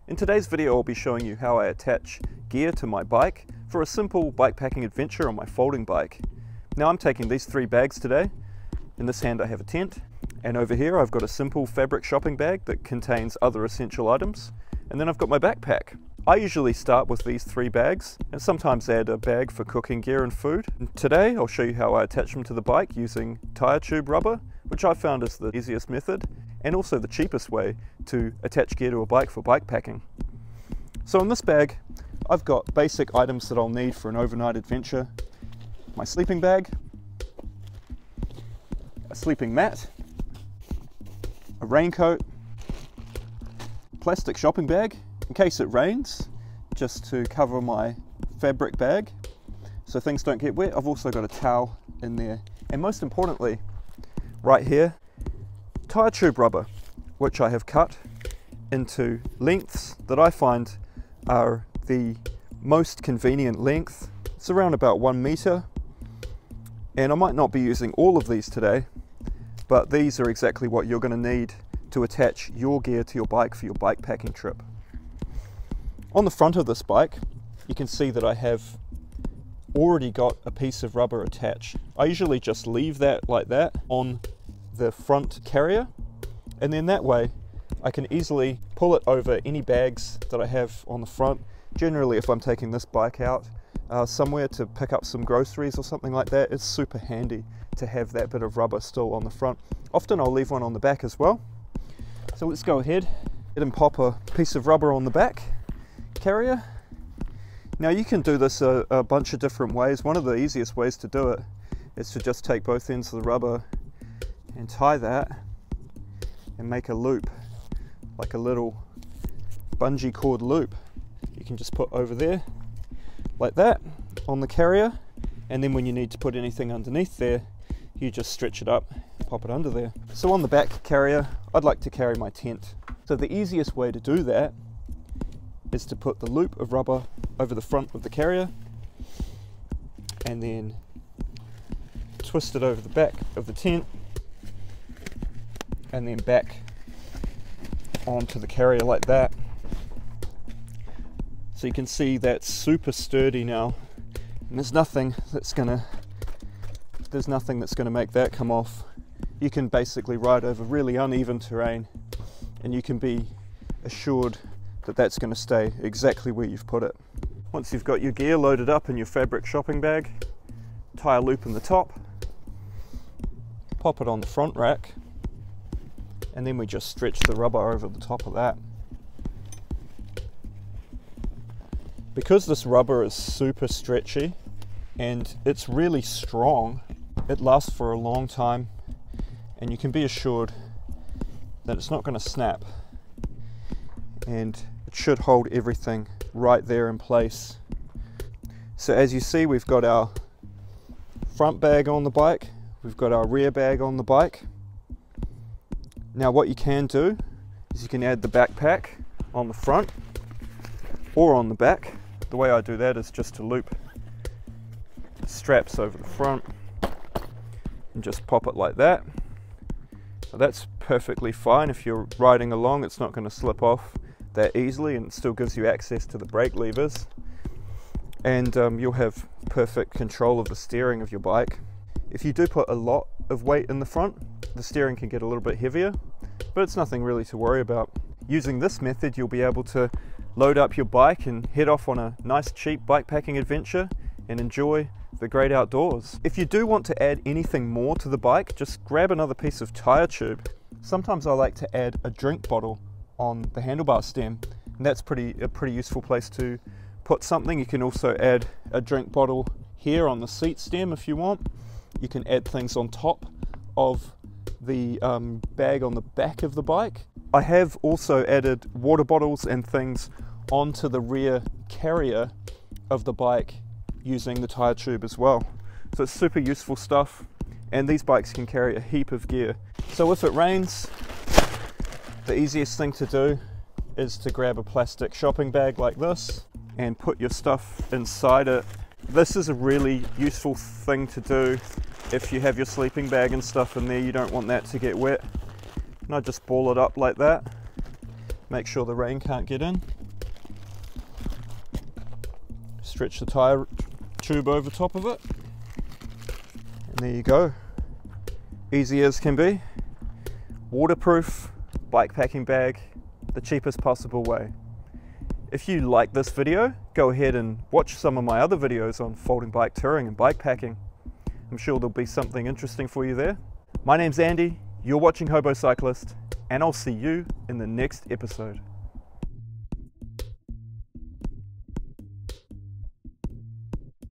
In today's video I'll be showing you how I attach gear to my bike for a simple bike packing adventure on my folding bike. Now I'm taking these 3 bags today. In this hand I have a tent, and over here I've got a simple fabric shopping bag that contains other essential items, and then I've got my backpack. I usually start with these 3 bags and sometimes add a bag for cooking gear and food. And today I'll show you how I attach them to the bike using tire tube rubber, which I found is the easiest method and also the cheapest way to attach gear to a bike for bike packing. So in this bag I've got basic items that I'll need for an overnight adventure: my sleeping bag, a sleeping mat, a raincoat, plastic shopping bag in case it rains, just to cover my fabric bag so things don't get wet. I've also got a towel in there, and most importantly, right here, tire tube rubber, which I have cut into lengths that I find are the most convenient length. It's around about 1 meter, and I might not be using all of these today, but these are exactly what you're going to need to attach your gear to your bike for your bike packing trip. On the front of this bike, you can see that I have already got a piece of rubber attached. I usually just leave that like that on the front carrier, and then that way I can easily pull it over any bags that I have on the front. Generally, if I'm taking this bike out somewhere to pick up some groceries or something like that, it's super handy to have that bit of rubber still on the front. Often I'll leave one on the back as well. So let's go ahead and pop a piece of rubber on the back carrier. Now you can do this a bunch of different ways. One of the easiest ways to do it is to just take both ends of the rubber and tie that and make a loop, like a little bungee cord loop. You can just put over there like that on the carrier, and then when you need to put anything underneath there, you just stretch it up, pop it under there. So on the back carrier, I'd like to carry my tent. So the easiest way to do that is to put the loop of rubber over the front of the carrier and then twist it over the back of the tent and then back onto the carrier like that. So you can see that's super sturdy now, and there's nothing that's gonna make that come off. You can basically ride over really uneven terrain and you can be assured that that's going to stay exactly where you've put it. Once you've got your gear loaded up in your fabric shopping bag, tie a loop in the top, pop it on the front rack, and then we just stretch the rubber over the top of that. Because this rubber is super stretchy and it's really strong, it lasts for a long time, and you can be assured that it's not going to snap, and it should hold everything right there in place. So as you see, we've got our front bag on the bike, we've got our rear bag on the bike. Now what you can do is you can add the backpack on the front or on the back. The way I do that is just to loop the straps over the front and just pop it like that. So that's perfectly fine. If you're riding along, it's not going to slip off that easily, and it still gives you access to the brake levers, and you'll have perfect control of the steering of your bike. If you do put a lot of weight in the front, the steering can get a little bit heavier, but it's nothing really to worry about. Using this method, you'll be able to load up your bike and head off on a nice cheap bike packing adventure and enjoy the great outdoors. If you do want to add anything more to the bike, just grab another piece of tire tube. Sometimes I like to add a drink bottle on the handlebar stem, and that's a pretty useful place to put something. You can also add a drink bottle here on the seat stem if you want. You can add things on top of the bag on the back of the bike. I have also added water bottles and things onto the rear carrier of the bike using the tire tube as well. So it's super useful stuff, and these bikes can carry a heap of gear. So if it rains, the easiest thing to do is to grab a plastic shopping bag like this and put your stuff inside it. This is a really useful thing to do if you have your sleeping bag and stuff in there. You don't want that to get wet. And I just ball it up like that, Make sure the rain can't get in. Stretch the tire tube over top of it. And there you go. Easy as can be. Waterproof bike packing bag, the cheapest possible way. If you like this video, go ahead and watch some of my other videos on folding bike touring and bike packing. I'm sure there'll be something interesting for you there. My name's Andy, you're watching Hobocyclist, and I'll see you in the next episode.